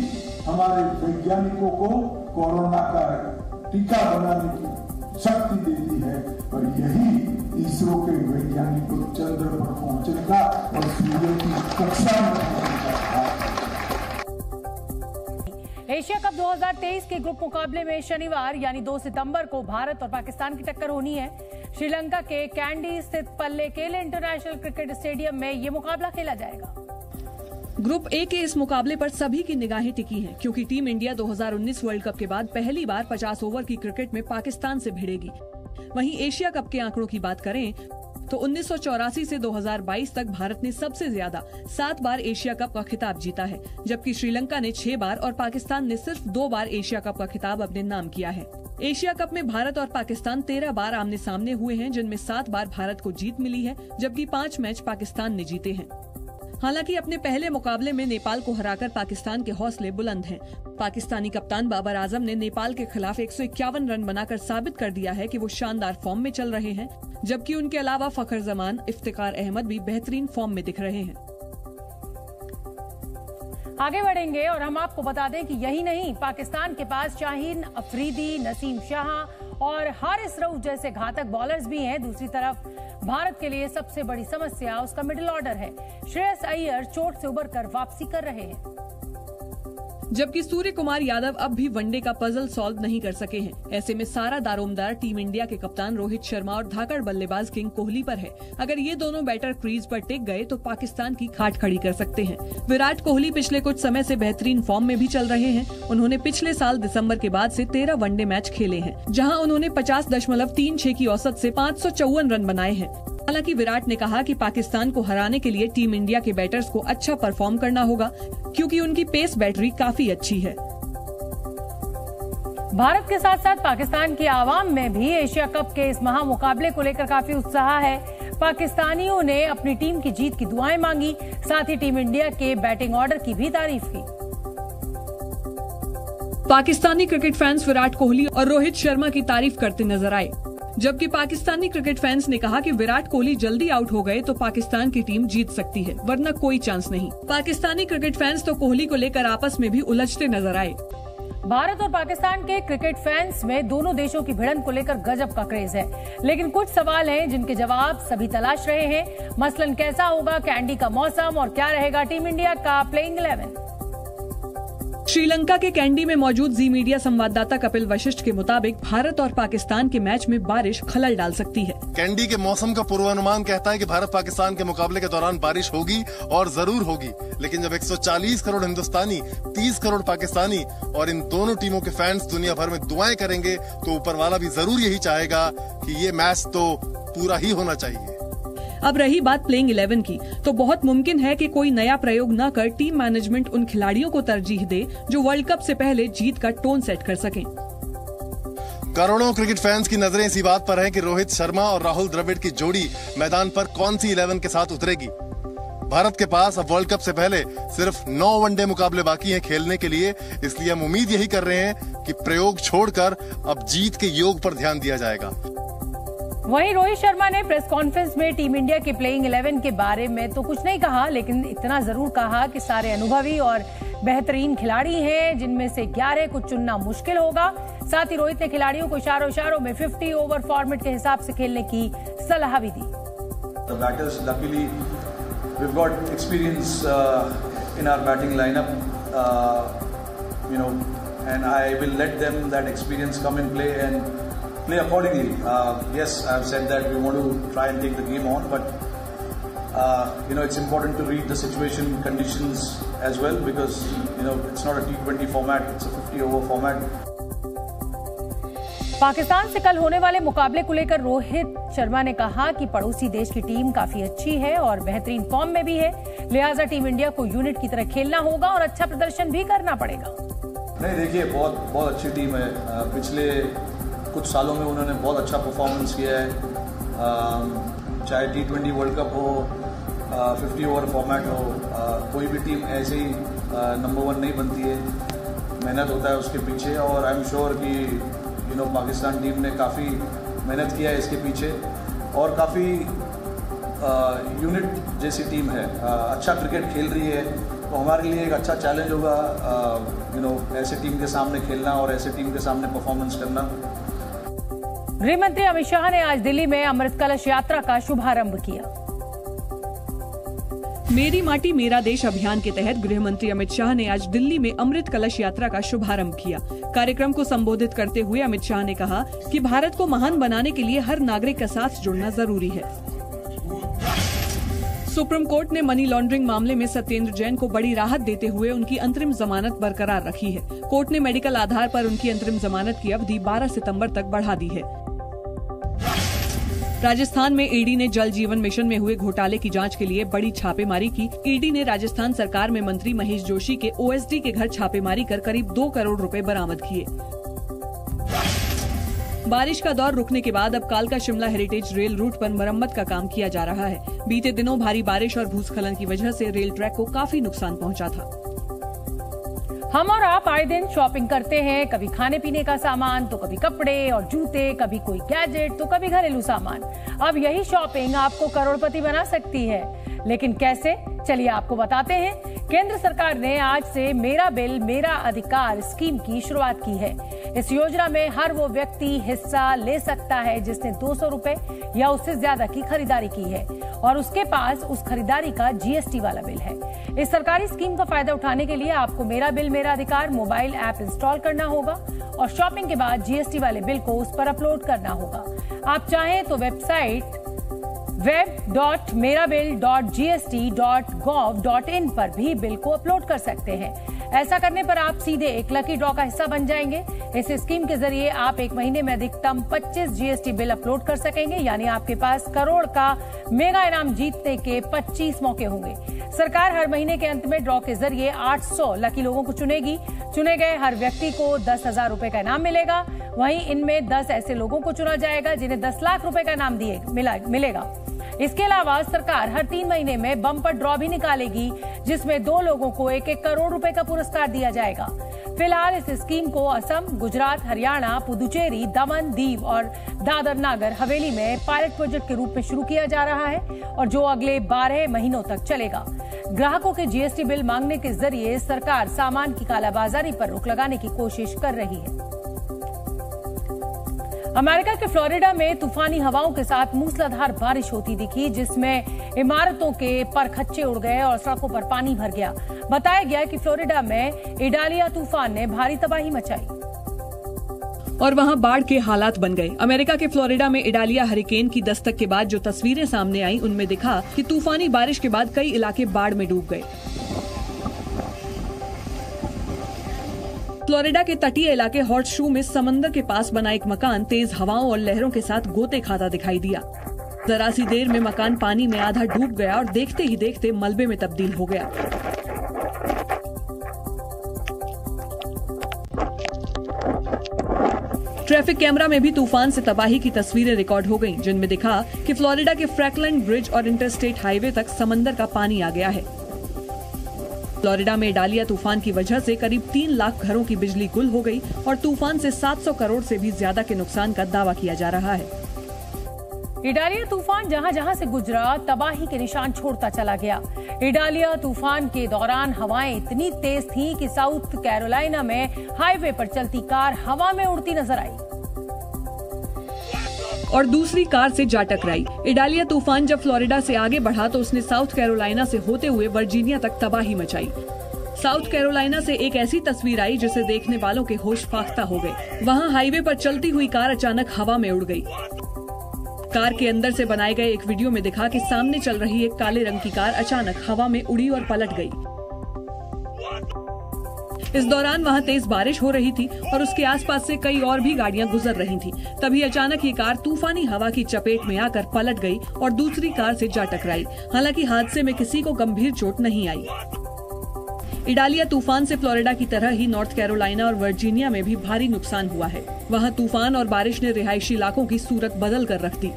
हमारे वैज्ञानिकों को कोरोना का टीका बनाने की शक्ति देती है और यही इसरो के वैज्ञानिकों को चंद्र पर पहुंचने का और सूर्य की कक्षा में पहुंचने का। एशिया कप 2023 के ग्रुप मुकाबले में शनिवार यानी 2 सितंबर को भारत और पाकिस्तान की टक्कर होनी है। श्रीलंका के कैंडी स्थित पल्लेकेले इंटरनेशनल क्रिकेट स्टेडियम में ये मुकाबला खेला जाएगा। ग्रुप ए के इस मुकाबले पर सभी की निगाहें टिकी हैं, क्योंकि टीम इंडिया 2019 वर्ल्ड कप के बाद पहली बार 50 ओवर की क्रिकेट में पाकिस्तान से भिड़ेगी। वहीं एशिया कप के आंकड़ों की बात करें तो 1984 से 2022 तक भारत ने सबसे ज्यादा 7 बार एशिया कप का खिताब जीता है, जबकि श्रीलंका ने 6 बार और पाकिस्तान ने सिर्फ 2 बार एशिया कप का खिताब अपने नाम किया है। एशिया कप में भारत और पाकिस्तान 13 बार आमने सामने हुए हैं, जिनमें 7 बार भारत को जीत मिली है, जबकि 5 मैच पाकिस्तान ने जीते हैं। हालांकि अपने पहले मुकाबले में नेपाल को हराकर पाकिस्तान के हौसले बुलंद हैं। पाकिस्तानी कप्तान बाबर आजम ने नेपाल के खिलाफ 151 रन बनाकर साबित कर दिया है कि वो शानदार फॉर्म में चल रहे हैं, जबकि उनके अलावा फखर जमान, इफ्तिकार अहमद भी बेहतरीन फॉर्म में दिख रहे हैं। आगे बढ़ेंगे और हम आपको बता दें कि यही नहीं, पाकिस्तान के पास शाहीन अफरीदी, नसीम शाह और हारिस रऊफ जैसे घातक बॉलर्स भी हैं। दूसरी तरफ भारत के लिए सबसे बड़ी समस्या उसका मिडिल ऑर्डर है। श्रेयस अय्यर चोट से उबरकर वापसी कर रहे हैं, जबकि सूर्य कुमार यादव अब भी वनडे का पजल सॉल्व नहीं कर सके हैं। ऐसे में सारा दारोमदार टीम इंडिया के कप्तान रोहित शर्मा और धाकड़ बल्लेबाज किंग कोहली पर है। अगर ये दोनों बैटर क्रीज पर टिक गए तो पाकिस्तान की खाट खड़ी कर सकते हैं। विराट कोहली पिछले कुछ समय से बेहतरीन फॉर्म में भी चल रहे हैं। उन्होंने पिछले साल दिसंबर के बाद से 13 वनडे मैच खेले हैं, जहां उन्होंने 50.36 की औसत से 554 रन बनाए हैं। हालांकि विराट ने कहा कि पाकिस्तान को हराने के लिए टीम इंडिया के बैटर्स को अच्छा परफॉर्म करना होगा, क्योंकि उनकी पेस बैटरी काफी अच्छी है। भारत के साथ साथ पाकिस्तान की आवाम में भी एशिया कप के इस महामुकाबले को लेकर काफी उत्साह है। पाकिस्तानियों ने अपनी टीम की जीत की दुआएं मांगी, साथ ही टीम इंडिया के बैटिंग ऑर्डर की भी तारीफ की। पाकिस्तानी क्रिकेट फैंस विराट कोहली और रोहित शर्मा की तारीफ करते नजर आए, जबकि पाकिस्तानी क्रिकेट फैंस ने कहा कि विराट कोहली जल्दी आउट हो गए तो पाकिस्तान की टीम जीत सकती है, वरना कोई चांस नहीं। पाकिस्तानी क्रिकेट फैंस तो कोहली को लेकर आपस में भी उलझते नजर आए। भारत और पाकिस्तान के क्रिकेट फैंस में दोनों देशों की भिड़ंत को लेकर गजब का क्रेज है, लेकिन कुछ सवाल हैं जिनके जवाब सभी तलाश रहे हैं। मसलन कैसा होगा कैंडी का मौसम और क्या रहेगा टीम इंडिया का प्लेइंग 11। श्रीलंका के कैंडी में मौजूद जी मीडिया संवाददाता कपिल वशिष्ठ के मुताबिक भारत और पाकिस्तान के मैच में बारिश खलल डाल सकती है। कैंडी के मौसम का पूर्वानुमान कहता है कि भारत पाकिस्तान के मुकाबले के दौरान बारिश होगी और जरूर होगी, लेकिन जब 140 करोड़ हिंदुस्तानी, 30 करोड़ पाकिस्तानी और इन दोनों टीमों के फैंस दुनिया भर में दुआएं करेंगे तो ऊपर वाला भी जरूर यही चाहेगा कि ये मैच तो पूरा ही होना चाहिए। अब रही बात प्लेइंग 11 की, तो बहुत मुमकिन है कि कोई नया प्रयोग न कर टीम मैनेजमेंट उन खिलाड़ियों को तरजीह दे जो वर्ल्ड कप से पहले जीत का टोन सेट कर सकें। करोड़ों क्रिकेट फैंस की नजरें इसी बात पर हैं कि रोहित शर्मा और राहुल द्रविड़ की जोड़ी मैदान पर कौन सी 11 के साथ उतरेगी। भारत के पास अब वर्ल्ड कप से पहले सिर्फ 9 वनडे मुकाबले बाकी हैं खेलने के लिए, इसलिए हम उम्मीद यही कर रहे हैं कि प्रयोग छोड़कर अब जीत के योग पर ध्यान दिया जाएगा। वहीं रोहित शर्मा ने प्रेस कॉन्फ्रेंस में टीम इंडिया के प्लेइंग 11 के बारे में तो कुछ नहीं कहा, लेकिन इतना जरूर कहा कि सारे अनुभवी और बेहतरीन खिलाड़ी हैं, जिनमें से 11 को चुनना मुश्किल होगा। साथ ही रोहित ने खिलाड़ियों को इशारों में 50 ओवर फॉर्मेट के हिसाब से खेलने की सलाह भी दी। The batters, luckily, we've got experience in our batting lineup, and I will let them that experience come in play and play accordingly. Yes, I've said that we want to try and take the game on, but it's important to read the situation conditions as well, because it's not a T20 format, it's a 50 over format. Pakistan से कल होने वाले मुकाबले को लेकर रोहित शर्मा ने कहा कि पड़ोसी देश की टीम काफी अच्छी है और बेहतरीन फॉर्म में भी है, लिहाजा टीम इंडिया को यूनिट की तरह खेलना होगा और अच्छा प्रदर्शन भी करना पड़ेगा। नहीं, देखिए, बहुत अच्छी टीम है। पिछले कुछ सालों में उन्होंने बहुत अच्छा परफॉर्मेंस किया है, चाहे T20 वर्ल्ड कप हो, 50 ओवर फॉर्मेट हो, कोई भी टीम ऐसे ही नंबर 1 नहीं बनती है, मेहनत होता है उसके पीछे। और आई एम श्योर कि पाकिस्तान टीम ने काफ़ी मेहनत किया है इसके पीछे और काफ़ी यूनिट जैसी टीम है, अच्छा क्रिकेट खेल रही है, तो हमारे लिए एक अच्छा चैलेंज होगा ऐसे टीम के सामने खेलना और ऐसे टीम के सामने परफॉर्मेंस करना। गृह मंत्री अमित शाह ने आज दिल्ली में अमृत कलश यात्रा का शुभारंभ किया। मेरी माटी मेरा देश अभियान के तहत गृह मंत्री अमित शाह ने आज दिल्ली में अमृत कलश यात्रा का शुभारंभ किया। कार्यक्रम को संबोधित करते हुए अमित शाह ने कहा कि भारत को महान बनाने के लिए हर नागरिक का साथ जुड़ना जरूरी है। सुप्रीम कोर्ट ने मनी लॉन्ड्रिंग मामले में सत्येंद्र जैन को बड़ी राहत देते हुए उनकी अंतरिम जमानत बरकरार रखी है। कोर्ट ने मेडिकल आधार पर उनकी अंतरिम जमानत की अवधि 12 सितंबर तक बढ़ा दी है। राजस्थान में ईडी ने जल जीवन मिशन में हुए घोटाले की जांच के लिए बड़ी छापेमारी की। ईडी ने राजस्थान सरकार में मंत्री महेश जोशी के ओएसडी के घर छापेमारी कर करीब 2 करोड़ रुपए बरामद किए। बारिश का दौर रुकने के बाद अब कालका शिमला हेरिटेज रेल रूट पर मरम्मत का काम किया जा रहा है। बीते दिनों भारी बारिश और भूस्खलन की वजह से रेल ट्रैक को काफी नुकसान पहुंचा था। हम और आप आए दिन शॉपिंग करते हैं, कभी खाने पीने का सामान तो कभी कपड़े और जूते, कभी कोई गैजेट तो कभी घरेलू सामान। अब यही शॉपिंग आपको करोड़पति बना सकती है, लेकिन कैसे? चलिए आपको बताते हैं। केंद्र सरकार ने आज से मेरा बिल मेरा अधिकार स्कीम की शुरुआत की है। इस योजना में हर वो व्यक्ति हिस्सा ले सकता है जिसने 200 रुपए या उससे ज्यादा की खरीदारी की है और उसके पास उस खरीदारी का जीएसटी वाला बिल है। इस सरकारी स्कीम का फायदा उठाने के लिए आपको मेरा बिल मेरा अधिकार मोबाइल ऐप इंस्टॉल करना होगा और शॉपिंग के बाद जीएसटी वाले बिल को उस पर अपलोड करना होगा। आप चाहें तो वेबसाइट web.merabill.gst.gov.in पर भी बिल को अपलोड कर सकते हैं। ऐसा करने पर आप सीधे एक लकी ड्रॉ का हिस्सा बन जाएंगे। इस स्कीम के जरिए आप एक महीने में अधिकतम 25 जीएसटी बिल अपलोड कर सकेंगे, यानी आपके पास करोड़ का मेगा इनाम जीतने के 25 मौके होंगे। सरकार हर महीने के अंत में ड्रॉ के जरिए 800 लकी लोगों को चुनेगी। चुने गए हर व्यक्ति को 10,000 रुपए का इनाम मिलेगा। वहीं इनमें 10 ऐसे लोगों को चुना जाएगा जिन्हें 10 लाख रुपए का इनाम मिलेगा। इसके अलावा सरकार हर 3 महीने में बम्पर ड्रॉ भी निकालेगी, जिसमें 2 लोगों को 1-1 करोड़ रुपए का पुरस्कार दिया जाएगा। फिलहाल इस स्कीम को असम, गुजरात, हरियाणा, पुदुचेरी, दमन, दीव और दादर नागर हवेली में पायलट प्रोजेक्ट के रूप में शुरू किया जा रहा है और जो अगले 12 महीनों तक चलेगा। ग्राहकों के जीएसटी बिल मांगने के जरिए सरकार सामान की कालाबाजारी पर रोक लगाने की कोशिश कर रही है। अमेरिका के फ्लोरिडा में तूफानी हवाओं के साथ मूसलाधार बारिश होती दिखी, जिसमें इमारतों के परखच्चे उड़ गए और सड़कों पर पानी भर गया। बताया गया कि फ्लोरिडा में इडालिया तूफान ने भारी तबाही मचाई और वहां बाढ़ के हालात बन गए। अमेरिका के फ्लोरिडा में इडालिया हरिकेन की दस्तक के बाद जो तस्वीरें सामने आई, उनमें दिखा कि तूफानी बारिश के बाद कई इलाके बाढ़ में डूब गए। फ्लोरिडा के तटीय इलाके हॉर्सशू में समंदर के पास बना एक मकान तेज हवाओं और लहरों के साथ गोते खाता दिखाई दिया। जरा सी देर में मकान पानी में आधा डूब गया और देखते ही देखते मलबे में तब्दील हो गया। ट्रैफिक कैमरा में भी तूफान से तबाही की तस्वीरें रिकॉर्ड हो गईं, जिनमें दिखा कि फ्लोरिडा के फ्रैंकलिन ब्रिज और इंटरस्टेट हाईवे तक समंदर का पानी आ गया है। फ्लोरिडा में इडालिया तूफान की वजह से करीब 3 लाख घरों की बिजली गुल हो गई और तूफान से 700 करोड़ से भी ज्यादा के नुकसान का दावा किया जा रहा है। इडालिया तूफान जहां जहां से गुजरा तबाही के निशान छोड़ता चला गया। इडालिया तूफान के दौरान हवाएं इतनी तेज थीं कि साउथ कैरोलिना में हाईवे पर चलती कार हवा में उड़ती नजर आई और दूसरी कार से जा टकराई। इडालिया तूफान जब फ्लोरिडा से आगे बढ़ा तो उसने साउथ कैरोलिना से होते हुए वर्जीनिया तक तबाही मचाई। साउथ कैरोलिना से एक ऐसी तस्वीर आई जिसे देखने वालों के होश फाख्ता हो गए। वहां हाईवे पर चलती हुई कार अचानक हवा में उड़ गई। कार के अंदर से बनाए गए एक वीडियो में दिखा कि सामने चल रही एक काले रंग की कार अचानक हवा में उड़ी और पलट गई। इस दौरान वहां तेज बारिश हो रही थी और उसके आसपास से कई और भी गाड़ियां गुजर रही थीं। तभी अचानक ये कार तूफानी हवा की चपेट में आकर पलट गई और दूसरी कार से जा टकराई। हालांकि हादसे में किसी को गंभीर चोट नहीं आई। इडालिया तूफान से फ्लोरिडा की तरह ही नॉर्थ कैरोलिना और वर्जीनिया में भी भारी नुकसान हुआ है। वहां तूफान और बारिश ने रिहायशी इलाकों की सूरत बदल कर रख दी।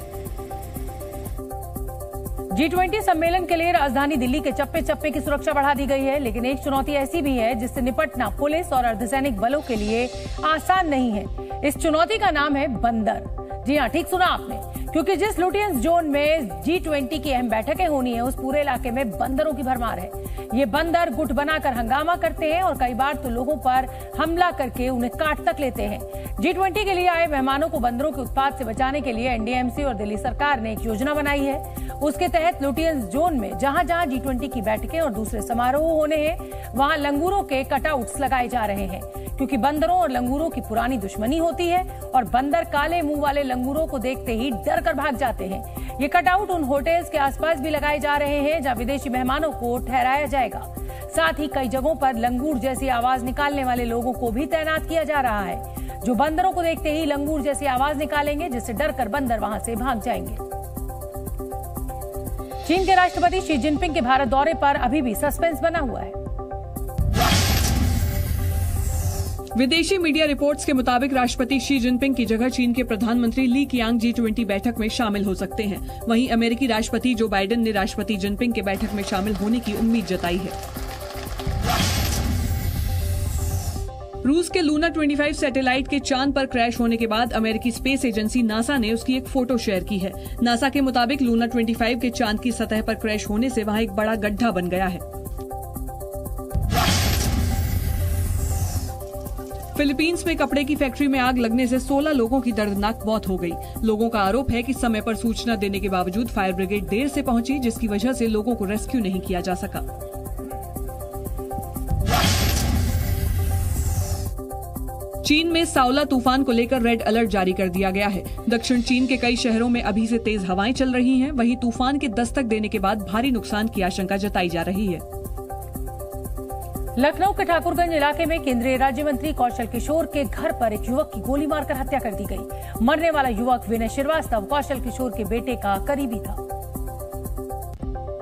G20 सम्मेलन के लिए राजधानी दिल्ली के चप्पे चप्पे की सुरक्षा बढ़ा दी गई है, लेकिन एक चुनौती ऐसी भी है जिससे निपटना पुलिस और अर्धसैनिक बलों के लिए आसान नहीं है। इस चुनौती का नाम है बंदर। जी हाँ, ठीक सुना आपने, क्योंकि जिस लुटियंस जोन में G20 की अहम बैठकें होनी है, उस पूरे इलाके में बंदरों की भरमार है। ये बंदर गुट बनाकर हंगामा करते हैं और कई बार तो लोगों पर हमला करके उन्हें काट तक लेते हैं। G20 के लिए आए मेहमानों को बंदरों के उत्पात से बचाने के लिए NDMC और दिल्ली सरकार ने एक योजना बनाई है। उसके तहत लुटियंस जोन में जहां जहां G20 की बैठकें और दूसरे समारोह होने हैं, वहां लंगूरों के कटआउट्स लगाए जा रहे हैं, क्योंकि बंदरों और लंगूरों की पुरानी दुश्मनी होती है और बंदर काले मुंह वाले लंगूरों को देखते ही डर कर भाग जाते हैं। ये कटआउट उन होटल्स के आसपास भी लगाए जा रहे हैं जहां विदेशी मेहमानों को ठहराया जाएगा। साथ ही कई जगहों पर लंगूर जैसी आवाज निकालने वाले लोगों को भी तैनात किया जा रहा है, जो बंदरों को देखते ही लंगूर जैसी आवाज निकालेंगे, जिससे डरकर बंदर वहां से भाग जाएंगे। चीन के राष्ट्रपति शी जिनपिंग के भारत दौरे पर अभी भी सस्पेंस बना हुआ है। विदेशी मीडिया रिपोर्ट्स के मुताबिक राष्ट्रपति शी जिनपिंग की जगह चीन के प्रधानमंत्री ली कियांग G20 बैठक में शामिल हो सकते हैं। वहीं अमेरिकी राष्ट्रपति जो बाइडेन ने राष्ट्रपति जिनपिंग के बैठक में शामिल होने की उम्मीद जताई है। रूस के लूना 25 सैटेलाइट के चांद पर क्रैश होने के बाद अमेरिकी स्पेस एजेंसी नासा ने उसकी एक फोटो शेयर की है। नासा के मुताबिक लूना 25 के चांद की सतह पर क्रैश होने से वहां एक बड़ा गड्ढा बन गया है। फिलीपींस में कपड़े की फैक्ट्री में आग लगने से 16 लोगों की दर्दनाक मौत हो गई। लोगों का आरोप है कि समय पर सूचना देने के बावजूद फायर ब्रिगेड देर से पहुंची, जिसकी वजह से लोगों को रेस्क्यू नहीं किया जा सका। चीन में साओला तूफान को लेकर रेड अलर्ट जारी कर दिया गया है। दक्षिण चीन के कई शहरों में अभी से तेज हवाएं चल रही हैं। वहीं तूफान के दस्तक देने के बाद भारी नुकसान की आशंका जताई जा रही है। लखनऊ के ठाकुरगंज इलाके में केंद्रीय राज्य मंत्री कौशल किशोर के घर पर एक युवक की गोली मारकर हत्या कर दी गई। मरने वाला युवक विनय श्रीवास्तव कौशल किशोर के बेटे का करीबी था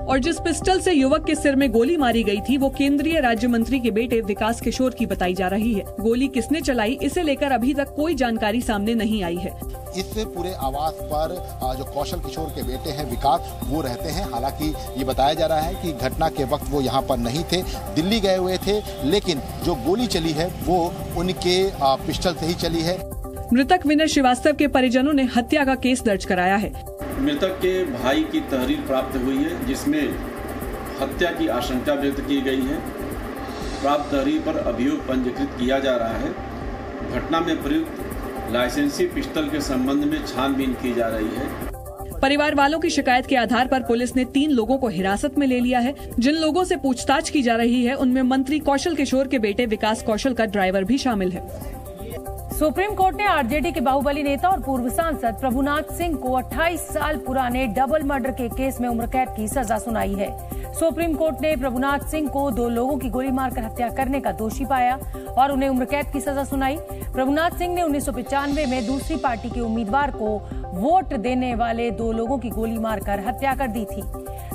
और जिस पिस्टल से युवक के सिर में गोली मारी गई थी, वो केंद्रीय राज्य मंत्री के बेटे विकास किशोर की बताई जा रही है। गोली किसने चलाई, इसे लेकर अभी तक कोई जानकारी सामने नहीं आई है। इस पूरे आवास पर जो कौशल किशोर के बेटे हैं विकास, वो रहते हैं। हालांकि ये बताया जा रहा है कि घटना के वक्त वो यहाँ पर नहीं थे, दिल्ली गए हुए थे, लेकिन जो गोली चली है वो उनके पिस्टल से ही चली है। मृतक विनय श्रीवास्तव के परिजनों ने हत्या का केस दर्ज कराया है। मृतक के भाई की तहरीर प्राप्त हुई है, जिसमें हत्या की आशंका व्यक्त की गई है। प्राप्त तहरीर पर अभियोग पंजीकृत किया जा रहा है। घटना में प्रयुक्त लाइसेंसी पिस्टल के संबंध में छानबीन की जा रही है। परिवार वालों की शिकायत के आधार पर पुलिस ने 3 लोगों को हिरासत में ले लिया है। जिन लोगों से पूछताछ की जा रही है, उनमें मंत्री कौशल किशोर के बेटे विकास कौशल का ड्राइवर भी शामिल है। सुप्रीम कोर्ट ने आरजेडी के बाहुबली नेता और पूर्व सांसद प्रभुनाथ सिंह को 28 साल पुराने डबल मर्डर के केस में उम्र कैद की सजा सुनाई है। सुप्रीम कोर्ट ने प्रभुनाथ सिंह को 2 लोगों की गोली मारकर हत्या करने का दोषी पाया और उन्हें उम्र कैद की सजा सुनाई। प्रभुनाथ सिंह ने 1995 में दूसरी पार्टी के उम्मीदवार को वोट देने वाले 2 लोगों की गोली मारकर हत्या कर दी थी।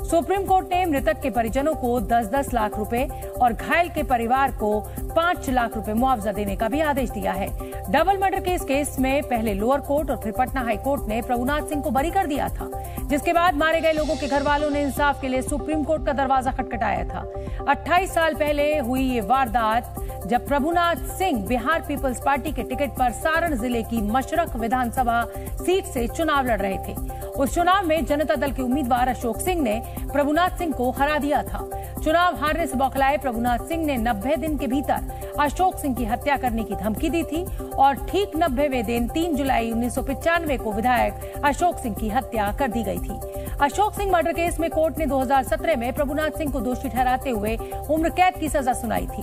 सुप्रीम कोर्ट ने मृतक के परिजनों को 10-10 लाख रुपए और घायल के परिवार को 5 लाख रुपए मुआवजा देने का भी आदेश दिया है। डबल मर्डर के इस केस में पहले लोअर कोर्ट और फिर पटना हाई कोर्ट ने प्रभुनाथ सिंह को बरी कर दिया था, जिसके बाद मारे गए लोगों के घर वालों ने इंसाफ के लिए सुप्रीम कोर्ट का दरवाजा खटखटाया था। 28 साल पहले हुई ये वारदात जब प्रभुनाथ सिंह बिहार पीपल्स पार्टी के टिकट पर सारण जिले की मशरक विधानसभा सीट से चुनाव लड़ रहे थे। उस चुनाव में जनता दल के उम्मीदवार अशोक सिंह ने प्रभुनाथ सिंह को हरा दिया था। चुनाव हारने से बौखलाए प्रभुनाथ सिंह ने 90 दिन के भीतर अशोक सिंह की हत्या करने की धमकी दी थी और ठीक 90वें दिन 3 जुलाई 1995 को विधायक अशोक सिंह की हत्या कर दी गई थी। अशोक सिंह मर्डर केस में कोर्ट ने 2017 में प्रभुनाथ सिंह को दोषी ठहराते हुए उम्र कैद की सजा सुनाई थी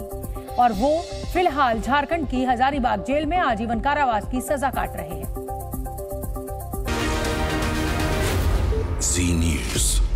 और वो फिलहाल झारखंड की हजारीबाग जेल में आजीवन कारावास की सजा काट रहे हैं। जी न्यूज़।